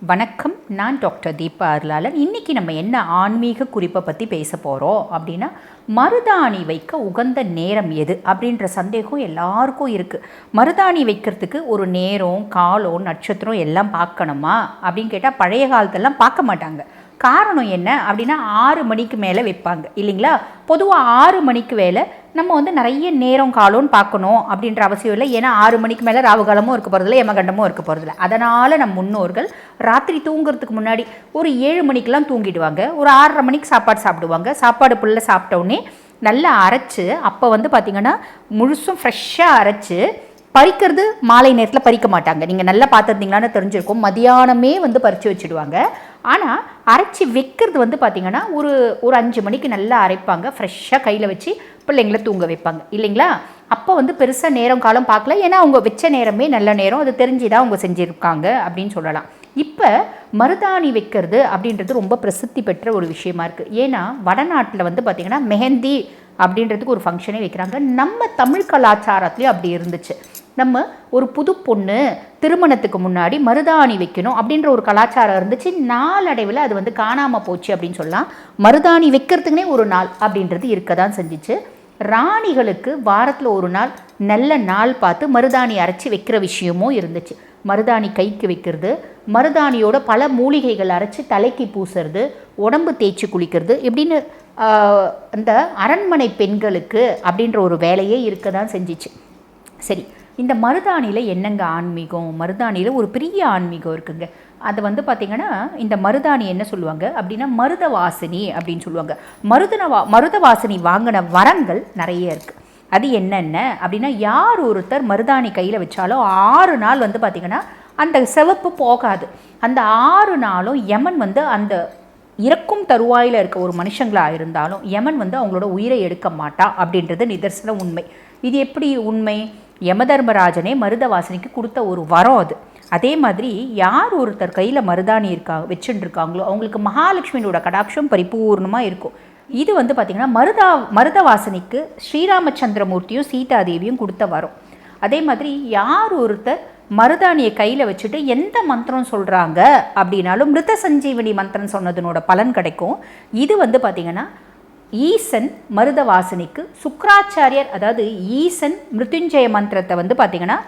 வணக்கம். நான் டாக்டர் தீபா அருளாளன். இன்றைக்கி நம்ம என்ன ஆன்மீக குறிப்பை பற்றி பேச போகிறோம் அப்படின்னா, மருதாணி வைக்க உகந்த நேரம் எது அப்படின்ற சந்தேகம் எல்லாருக்கும் இருக்குது. மருதாணி வைக்கிறதுக்கு ஒரு நேரம், காலம், நட்சத்திரம் எல்லாம் பார்க்கணுமா அப்படின்னு கேட்டால் பழைய காலத்தெல்லாம் பார்க்க மாட்டாங்க. காரணம் என்ன அப்படின்னா 6 மணிக்கு மேலே வைப்பாங்க இல்லைங்களா. பொதுவாக 6 மணிக்கு மேலே நம்ம நிறைய நேரம் காலம்னு பார்க்கணும் அப்படின்ற அவசியம் இல்லை. ஏன்னா 6 மணிக்கு மேலே ராவுகாலமும் இருக்க போகிறதில்ல, யமகண்டமும் இருக்க போகிறதில்ல. அதனால் நம் முன்னோர்கள் ராத்திரி தூங்குறதுக்கு முன்னாடி ஒரு 7 மணிக்கெலாம் தூங்கிடுவாங்க. ஒரு 6:30 மணிக்கு சாப்பாடு சாப்பிடுவாங்க. சாப்பாடு புல்ல சாப்பிட்டோடனே நல்லா அரைச்சி, அப்போ பார்த்திங்கன்னா முழுசும் ஃப்ரெஷ்ஷாக அரைச்சி பறிக்கிறது மாலை நேரத்தில் பறிக்க மாட்டாங்க. நீங்கள் நல்லா பார்த்துருந்தீங்களான்னு தெரிஞ்சிருக்கும். மதியானமே பறித்து வச்சுடுவாங்க. ஆனால் அரைச்சி வைக்கிறது பார்த்திங்கன்னா ஒரு 5 மணிக்கு நல்லா அரைப்பாங்க. ஃப்ரெஷ்ஷாக கையில் வச்சு பிள்ளைங்கள தூங்க வைப்பாங்க இல்லைங்களா. அப்போ பெருசாக நேரம் காலம் பார்க்கல. ஏன்னா அவங்க வச்ச நேரமே நல்ல நேரம், அது தெரிஞ்சு தான் அவங்க செஞ்சுருக்காங்க அப்படின்னு சொல்லலாம். இப்போ மருதாணி வைக்கிறது அப்படின்றது ரொம்ப பிரசித்தி பெற்ற ஒரு விஷயமா இருக்குது. ஏன்னா வடநாட்டில் பார்த்திங்கன்னா மெஹந்தி அப்படின்றதுக்கு ஒரு ஃபங்க்ஷனே வைக்கிறாங்க. நம்ம தமிழ் கலாச்சாரத்துலேயும் அப்படி இருந்துச்சு. நம்ம ஒரு புது பொண்ணு திருமணத்துக்கு முன்னாடி மருதாணி வைக்கணும் அப்படின்ற ஒரு கலாச்சாரம் இருந்துச்சு. நாளடைவில் அது காணாமல் போச்சு அப்படின்னு சொல்லலாம். மருதாணி வைக்கிறதுக்குனே ஒரு நாள் அப்படின்றது இருக்க தான் செஞ்சிச்சு. ராணிகளுக்கு வாரத்தில் ஒரு நாள் நல்ல நாள் பார்த்து மருதாணி அரைச்சி வைக்கிற விஷயமும் இருந்துச்சு. மருதாணி கைக்கு வைக்கிறது, மருதாணியோட பல மூலிகைகள் அரைச்சி தலைக்கு பூசுறது, உடம்பு தேய்ச்சி குளிக்கிறது இப்படின்னு அந்த அரண்மனை பெண்களுக்கு அப்படின்ற ஒரு வேலையே இருக்க தான் செஞ்சிச்சு. சரி, இந்த மருதாணியில் என்னங்க ஆன்மீகம்? மருதாணியில் ஒரு பெரிய ஆன்மீகம் இருக்குங்க. அது பார்த்திங்கன்னா இந்த மருதாணி என்ன சொல்லுவாங்க அப்படின்னா மருத வாசினி அப்படின்னு சொல்லுவாங்க. மருத வாசினி வாங்கின வரங்கள் நிறைய இருக்குது. அது என்னென்ன அப்படின்னா, யார் ஒருத்தர் மருதாணி கையில் வச்சாலும் 6 நாள் பார்த்திங்கன்னா அந்த சிவப்பு போகாது. அந்த 6 நாளும் யமன் அந்த இறக்கும் தருவாயில் இருக்க ஒரு மனுஷங்களாக இருந்தாலும் யமன் அவங்களோட உயிரை எடுக்க மாட்டா அப்படின்றது நிதர்சன உண்மை. இது எப்படி உண்மை? யமதர்மராஜனே மருத வாசனைக்கு கொடுத்த ஒரு வரம் அது. அதே மாதிரி யார் ஒருத்தர் கையில் மருதாணி வச்சுட்டு இருக்காங்களோ அவங்களுக்கு மகாலட்சுமியோட கடாட்சம் பரிபூர்ணமாக இருக்கும். இது பார்த்திங்கன்னா மருத வாசனைக்கு ஸ்ரீராமச்சந்திரமூர்த்தியும் சீதாதேவியும் கொடுத்த வரம். அதே மாதிரி யார் ஒருத்தர் மருதாணியை கையில் வச்சுட்டு எந்த மந்திரம் சொல்கிறாங்க அப்படின்னாலும் மிருத சஞ்சீவனி மந்திரம் சொன்னதுனோட பலன் கிடைக்கும். இது பார்த்திங்கன்னா ஈசன் மருத வாசனைக்கு சுக்ராச்சாரியர், அதாவது ஈசன் மிருத்யுஞ்சய மந்திரத்தை பார்த்திங்கன்னா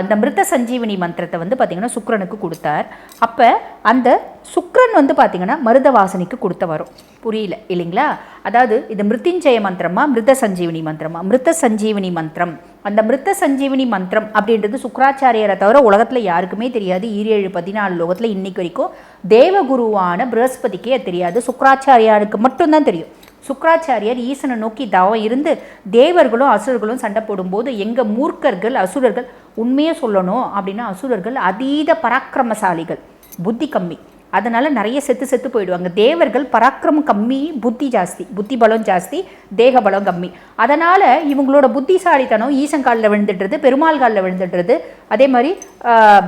இந்த மிருத சஞ்சீவனி மந்திரத்தை பார்த்திங்கன்னா சுக்ரனுக்கு கொடுத்தார். அப்போ அந்த சுக்ரன் பார்த்திங்கன்னா மருத வாசனைக்கு கொடுத்த வரும். புரியல இல்லைங்களா? அதாவது இது மிருத்யுஞ்சய மந்திரமா மிருத சஞ்சீவனி மந்திரமா? மிருத சஞ்சீவனி மந்திரம். அந்த மிருத சஞ்சீவனி மந்திரம் அப்படின்றது சுக்ராச்சாரியரை தவிர உலகத்தில் யாருக்குமே தெரியாது. 14 லோகத்தில் இன்னைக்கு வரைக்கும் தேவகுருவான பிரகஸ்பதிக்கே தெரியாது. சுக்ராச்சாரியாருக்கு மட்டும்தான் தெரியும். சுக்ராச்சாரியர் ஈசனை நோக்கி தவம் இருந்து தேவர்களும் அசுரர்களும் சண்டை போடும்போது எங்கள் மூர்க்கர்கள் அசுரர்கள், உண்மையே சொல்லணும் அப்படின்னா அசுரர்கள் அதீத பராக்கிரமசாலிகள், புத்தி கம்மி, அதனால் நிறைய செத்து போயிடுவாங்க. தேவர்கள் பராக்கிரமம் கம்மி, புத்தி ஜாஸ்தி, புத்தி பலம் ஜாஸ்தி, தேக பலம் கம்மி. அதனால் இவங்களோட புத்திசாலித்தனம் ஈசன் காலில் விழுந்துடுறது, பெருமாள் காலில் விழுந்துடுறது, அதே மாதிரி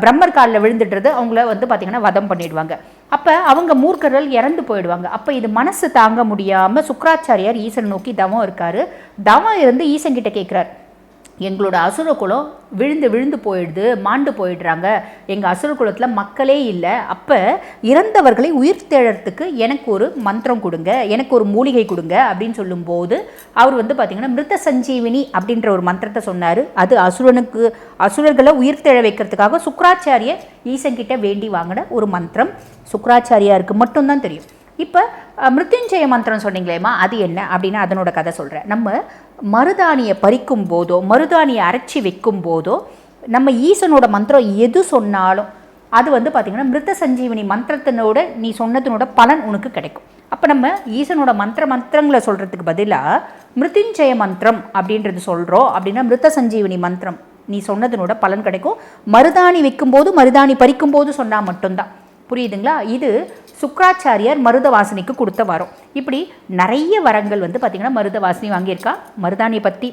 பிரம்மர் காலில் விழுந்துடுறது. அவங்கள பார்த்திங்கன்னா வதம் பண்ணிடுவாங்க. அப்போ அவங்க மூர்க்கர்கள் இறந்து போயிடுவாங்க. அப்போ இது மனசு தாங்க முடியாமல் சுக்ராச்சாரியார் ஈசன் நோக்கி தவம் இருக்கார். தவம் இருந்து ஈசன் கிட்ட கேட்குறார், எங்களோட அசுர குலம் விழுந்து போயிடுது, மாண்டு போயிடுறாங்க, எங்கள் அசுர குலத்தில் மக்களே இல்லை. அப்போ இறந்தவர்களை உயிர் தேழறதுக்கு எனக்கு ஒரு மந்திரம் கொடுங்க, எனக்கு ஒரு மூலிகை கொடுங்க அப்படின்னு சொல்லும்போது அவர் பார்த்திங்கன்னா மிருத சஞ்சீவினி அப்படின்ற ஒரு மந்திரத்தை சொன்னார். அது அசுரர்களை உயிர் தேழ வைக்கிறதுக்காக சுக்ராச்சாரியர் ஈசன்கிட்ட வேண்டி வாங்கின ஒரு மந்திரம். சுக்ராச்சாரியாருக்கு மட்டும்தான் தெரியும். இப்போ மிருத்யுஞ்சய மந்திரம் சொன்னீங்களேம்மா, அது என்ன அப்படின்னா அதனோட கதை சொல்கிறேன். நம்ம மருதாணியை பறிக்கும் போதோ மருதாணியை அரைச்சி வைக்கும் போதோ நம்ம ஈசனோட மந்திரம் எது சொன்னாலும் அது பார்த்திங்கன்னா மிருத சஞ்சீவனி மந்திரத்தினோட நீ சொன்னதுனோட பலன் உனக்கு கிடைக்கும். அப்போ நம்ம ஈசனோட மந்திரங்களை சொல்கிறதுக்கு பதிலாக மிருத்யுஞ்சய மந்திரம் அப்படின்றது சொல்கிறோம் அப்படின்னா மிருத சஞ்சீவனி மந்திரம் நீ சொன்னதுனோட பலன் கிடைக்கும். மருதாணி வைக்கும்போது மருதாணி பறிக்கும்போது சொன்னால் மட்டும்தான். புரியுதுங்களா? இது சுக்ராச்சாரியார் மருத வாசனைக்கு கொடுத்த வரம். இப்படி நிறைய வரங்கள் பார்த்திங்கன்னா மருத வாசனை வாங்கியிருக்கா.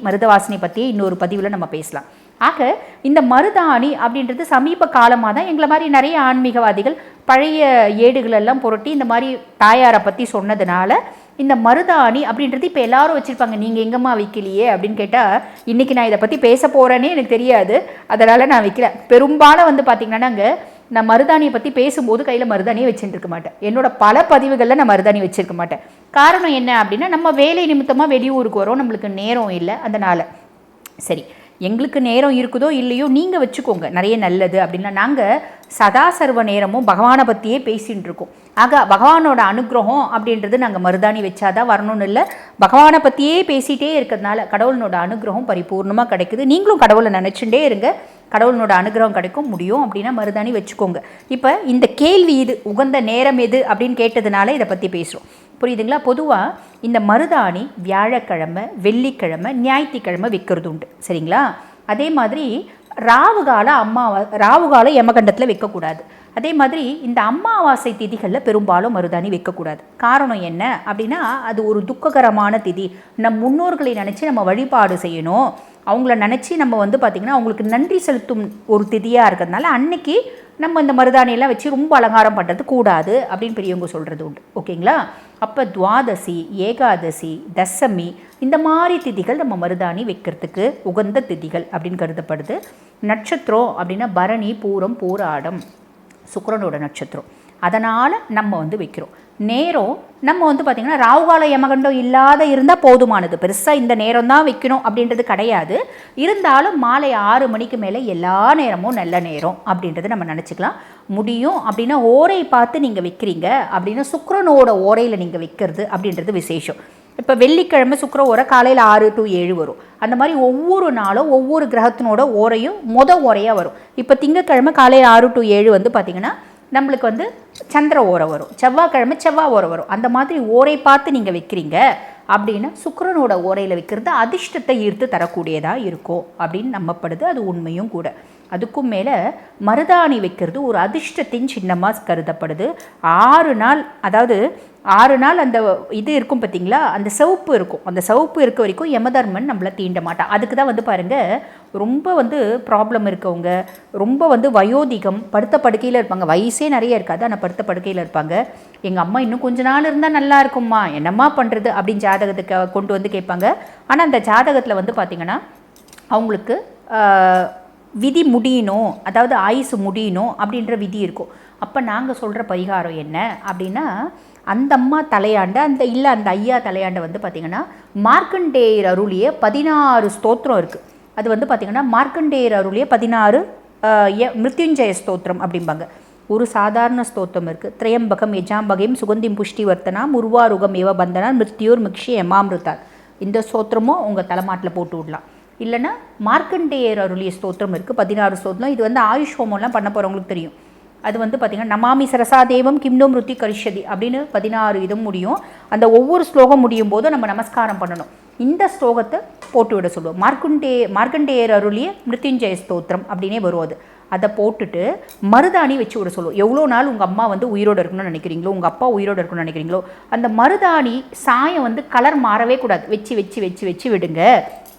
மருத வாசனை பற்றியே இன்னொரு பதிவில் நம்ம பேசலாம். ஆக இந்த மருதாணி அப்படின்றது சமீப காலமாக தான் எங்களை மாதிரி நிறைய ஆன்மீகவாதிகள் பழைய ஏடுகளெல்லாம் புரட்டி இந்த மாதிரி தாயாரை பற்றி சொன்னதுனால இந்த மருதாணி அப்படின்றது இப்போ எல்லாரும் வச்சுருப்பாங்க. நீங்கள் எங்கம்மா வைக்கலையே அப்படின்னு கேட்டால் இன்றைக்கி நான் இதை பற்றி பேச போகிறேன்னே எனக்கு தெரியாது, அதனால் நான் வைக்கல. பெரும்பாலும் பார்த்திங்கன்னா நாங்கள் நான் மருதாணியை பற்றி பேசும்போது கையில் மருதாணியை வச்சுட்டு இருக்க மாட்டேன். என்னோட பல பதிவுகளில் நான் மருதாணி வச்சுருக்க மாட்டேன். காரணம் என்ன அப்படின்னா, நம்ம வேலை நிமித்தமாக வெளியூருக்கு வரோம், நம்மளுக்கு நேரம் இல்லை. அதனால் சரி, எங்களுக்கு நேரம் இருக்குதோ இல்லையோ நீங்கள் வச்சுக்கோங்க, நிறைய நல்லது அப்படின்னா. நாங்கள் சதா சர்வ நேரமும் பகவானை பற்றியே பேசிகிட்டு இருக்கோம். ஆக பகவானோட அனுகிரகம் அப்படின்றது நாங்கள் மருதாணி வச்சாதான் வரணும்னு இல்லை, பகவானை பற்றியே பேசிகிட்டே இருக்கிறதுனால கடவுளனோட அனுகிரகம் பரிபூர்ணமாக கிடைக்குது. நீங்களும் கடவுளை நினச்சிட்டே இருங்க, கடவுளனோட அனுகிரகம் கிடைக்கும் முடியும் அப்படின்னா மருதாணி வச்சுக்கோங்க. இப்போ இந்த கேள்வி இது உகந்த நேரம் எது அப்படின்னு கேட்டதுனால இதை பற்றி பேசுகிறோம். புரியுதுங்களா? பொதுவாக இந்த மருதாணி வியாழக்கிழமை, வெள்ளிக்கிழமை, ஞாயிற்றுக்கிழமை வைக்கிறது உண்டு. சரிங்களா? அதே மாதிரி ராவுகால யமகண்டத்தில் வைக்கக்கூடாது. அதே மாதிரி இந்த அமாவாசை திதிகளில் பெரும்பாலும் மருதாணி வைக்கக்கூடாது. காரணம் என்ன அப்படின்னா, அது ஒரு துக்ககரமான திதி. நம் முன்னோர்களை நினச்சி நம்ம வழிபாடு செய்யணும், அவங்கள நினச்சி நம்ம பார்த்திங்கன்னா அவங்களுக்கு நன்றி செலுத்தும் ஒரு திதியாக இருக்கிறதுனால அன்னைக்கு நம்ம இந்த மருதாணியெல்லாம் வச்சு ரொம்ப அலங்காரம் பண்ணுறது கூடாது அப்படின்னு பெரியவங்க சொல்கிறது உண்டு. ஓகேங்களா? அப்போ துவாதசி, ஏகாதசி, தசமி இந்த மாதிரி திதிகள் நம்ம மருதாணி வைக்கிறதுக்கு உகந்த திதிகள் அப்படின்னு கருதப்படுது. நட்சத்திரம் அப்படின்னா பரணி, பூரம், பூராடம் சுக்கிரனோட நட்சத்திரம். அதனால் நம்ம வைக்கிறோம். நேரம் நம்ம பார்த்திங்கன்னா ராவுகால யமகண்டம் இல்லாத இருந்தால் போதுமானது. பெருசாக இந்த நேரம் தான் வைக்கணும் அப்படின்றது கிடையாது. இருந்தாலும் மாலை 6 மணிக்கு மேலே எல்லா நேரமும் நல்ல நேரம் அப்படின்றது நம்ம நினச்சிக்கலாம். முடியும் அப்படின்னா ஓரை பார்த்து நீங்கள் வைக்கிறீங்க அப்படின்னா சுக்கிரனோட ஓரையில் நீங்கள் வைக்கிறது அப்படின்றது விசேஷம். இப்போ வெள்ளிக்கிழமை சுக்கிர ஓரை காலையில் 6 to 7 வரும். அந்த மாதிரி ஒவ்வொரு நாளும் ஒவ்வொரு கிரகத்தினோட ஓரையும் ஓரையாக வரும். இப்போ திங்கக்கிழமை காலையில் 6 to 7 பார்த்திங்கன்னா நம்மளுக்கு சந்திர ஓரை வரும். செவ்வாய்க்கிழமை செவ்வாய் ஓரை வரும். அந்த மாதிரி ஓரை பார்த்து நீங்கள் வைக்கிறீங்க அப்படின்னா சுக்கிரனோட ஓரையில் வைக்கிறது அதிர்ஷ்டத்தை ஈர்த்து தரக்கூடியதாக இருக்கும் அப்படின்னு நம்பப்படுது. அது உண்மையும் கூட. அதுக்கும் மேலே மருதாணி வைக்கிறது ஒரு அதிர்ஷ்டத்தின் சின்னமாக கருதப்படுது. 6 நாள், அதாவது 6 நாள் அந்த இது இருக்கும் பார்த்திங்களா, அந்த சிவப்பு இருக்கும். அந்த சிவப்பு இருக்க வரைக்கும் யமதர்மன் நம்மளை தீண்ட மாட்டான். அதுக்கு தான் பாருங்கள், ரொம்ப ப்ராப்ளம் இருக்கவங்க, ரொம்ப வயோதிகம், படுத்த படுக்கையில் இருப்பாங்க. வயசே நிறைய இருக்காது, ஆனால் படுத்த படுக்கையில் இருப்பாங்க. எங்கள் அம்மா இன்னும் கொஞ்ச நாள் இருந்தால் நல்லா இருக்கும்மா, என்னம்மா பண்ணுறது அப்படின்னு ஜாதகத்துக்கு கொண்டு கேட்பாங்க. ஆனால் அந்த ஜாதகத்தில் பார்த்திங்கன்னா அவங்களுக்கு விதி முடியணும், அதாவது ஆயுசு முடியணும் அப்படின்ற விதி இருக்கும். அப்போ நாங்கள் சொல்கிற பரிகாரம் என்ன அப்படின்னா, அந்த அம்மா தலையாண்ட அந்த ஐயா தலையாண்ட பார்த்திங்கன்னா மார்க்கண்டேயர் அருளிய 16 ஸ்தோத்திரம் இருக்குது. அது பார்த்திங்கன்னா மார்க்கண்டேயர் அருளிய 16 மிருத்யுஞ்சய ஸ்தோத்திரம் அப்படிம்பாங்க. ஒரு சாதாரண ஸ்தோத்திரம் இருக்குது. திரையம்பகம் யஜாம்பகம் சுகந்திம் புஷ்டி வர்த்தனாம் உருவாருகம் ஏவ பந்தனான் மிருத்யூர் மிக்ஷி யமாமிருத்தார். இந்த ஸ்தோத்திரமும் உங்கள் தலைமாட்டில் போட்டு விடலாம். இல்லைன்னா மார்க்கண்டேயர் அருளிய ஸ்தோத்திரம் இருக்குது, 16 ஸ்தோத்திரம். இது ஆயுஷ் ஹோமம்லாம் பண்ண போகிறவங்களுக்கு தெரியும். அது பார்த்திங்கன்னா நமாமி சரசாதேவம் கிம்னோ மிருத்தி கரிஷதி அப்படின்னு 16 இதுவும் முடியும். அந்த ஒவ்வொரு ஸ்லோகம் முடியும் போது நம்ம நமஸ்காரம் பண்ணணும். இந்த ஸ்லோகத்தை போட்டு விட சொல்லுவோம். மார்க்கண்டேயர் அருளிய மிருத்யுஞ்சய ஸ்தோத்திரம் அப்படின்னே வருவது. அதை போட்டுட்டு மருதாணி வச்சு விட சொல்லுவோம். எவ்வளோ நாள் உங்கள் அம்மா உயிரோடு இருக்கணும்னு நினைக்கிறீங்களோ, உங்கள் அப்பா உயிரோடு இருக்கணும்னு நினைக்கிறீங்களோ, அந்த மருதாணி சாயம் கலர் மாறவே கூடாது. வச்சு வச்சு வச்சு வச்சு விடுங்க,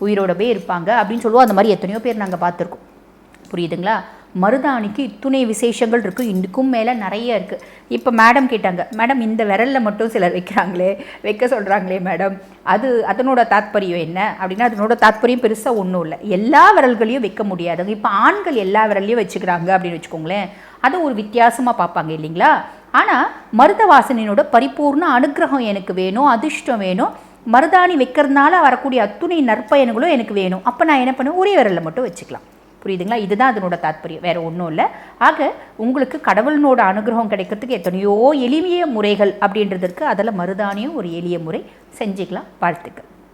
உயிரோடவே இருப்பாங்க அப்படின்னு சொல்லுவோம். அந்த மாதிரி எத்தனையோ பேர் நாங்கள் பார்த்துருக்கோம். புரியுதுங்களா? மருதாணிக்கு இத்துணை விசேஷங்கள் இருக்குது, இதுக்கும் மேலே நிறைய இருக்குது. இப்போ மேடம் கேட்டாங்க, மேடம் இந்த விரலில் மட்டும் சிலர் வைக்க சொல்கிறாங்களே மேடம், அதனோட தாத்பரியம் என்ன அப்படின்னா, அதனோட தாத்பரியம் பெருசாக ஒன்றும் இல்லை. எல்லா விரல்களையும் வைக்க முடியாதுங்க. இப்போ ஆண்கள் எல்லா விரல்லையும் வச்சுக்கிறாங்க அப்படின்னு வச்சுக்கோங்களேன், அது ஒரு வித்தியாசமாக பார்ப்பாங்க இல்லைங்களா? ஆனால் மருத வாசனையோட பரிபூர்ண அனுகிரகம் எனக்கு வேணும், அதிர்ஷ்டம் வேணும், மருதாணி வைக்கிறதுனால வரக்கூடிய அத்துணை நற்பயன்களும் எனக்கு வேணும். அப்போ நான் என்ன பண்ணுவேன், ஒரே விரலில் மட்டும் வச்சுக்கலாம். புரியுதுங்களா? இதுதான் அதனோட தாத்பரியம், வேறு ஒன்றும் இல்லை. ஆக உங்களுக்கு கடவுளனோட அனுகிரகம் கிடைக்கிறதுக்கு எத்தனையோ எளிய முறைகள் அப்படின்றதுக்கு அதில் மருதாணியும் ஒரு எளிய முறை. செஞ்சுக்கலாம். வாழ்த்துக்கள்.